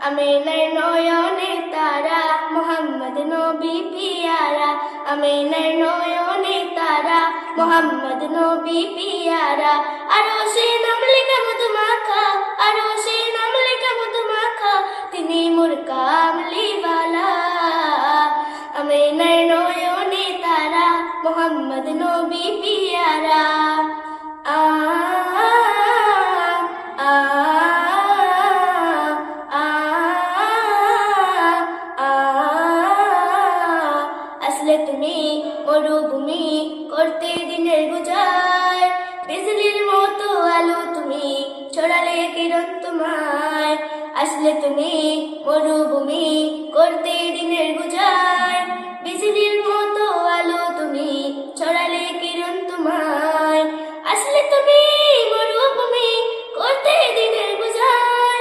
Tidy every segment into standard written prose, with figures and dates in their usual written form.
আমিনার নয়নে তারা মোহাম্মদ নবী পিয়ারা, আমিনার নয়নে তারা মোহাম্মদ নবী পিয়ারা। আরো সে নাম লেখা মধু মাখা, আরো সে নাম লেখা মধু মাখা, তিনি মোর কামলিওয়ালা। আমিনার নয়নে তারা মোহাম্মদ নবী পিয়ারা। আ আসলে তুমি মরুভূমি করতে দিনের গুজার, বিজলির মতো আলো তুমি ছড়ালে কিরণ তোমায়। আসলে তুমি মরুভূমি করতে দিনের গুজার, বিজলির মতো আলো তুমি ছড়ালে কিরণ তোমায়। আসলে তুমি মরুভূমি করতে দিনের গুজার,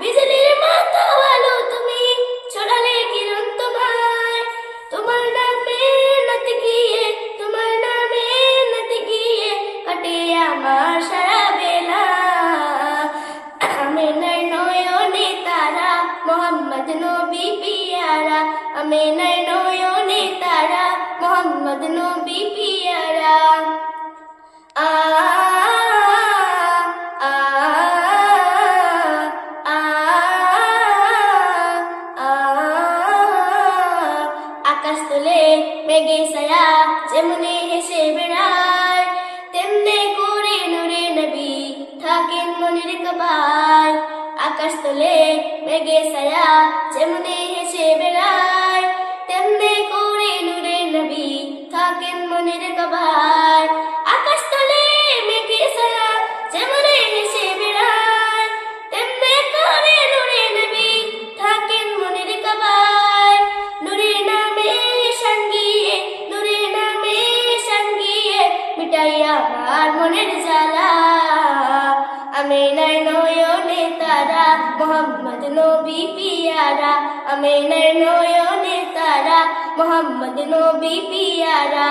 বিজলির মতো আলো তুমি ছড়ালে কিরণ তোমায়। তোমার নামে নাতে গিয়ে, তোমার নামে নাতে গিয়ে কাটে আমার সারা বেলা। আমিনার নয়নে তারা মোহাম্মদ নবী পিয়ারা, আমিনার নয়নে তারা মোহাম্মদ নবী পিয়ারা। আ আ আ আকাশ তোলে মেঘে ছায়া যেমনি হেসে বেড়ায়, তেমনি করে নূরে নবী থাকেন মনের কাবায়। আকাশ তোলে মেঘে ছায়া যেমনি হেসে বেড়ায়, তেমনি করে নূরে নবী থাকেন মনের কাবায়। আকাশ তোলে মেঘে ছায়া যেমনি হেসে বেড়ায়, তেমনি করে নূরে নবী থাকেন মনের কাবায়। নূরে নামে সঙ্গিয়ে, নূরে নামে সঙ্গিয়ে মিটাইয়া আমার মনের জ্বালা। আমিনার নয়নে তারা মোহাম্মদ নবী পিয়ারা, আমিনার নয়নে তারা মোহাম্মদ নবী পিয়ারা।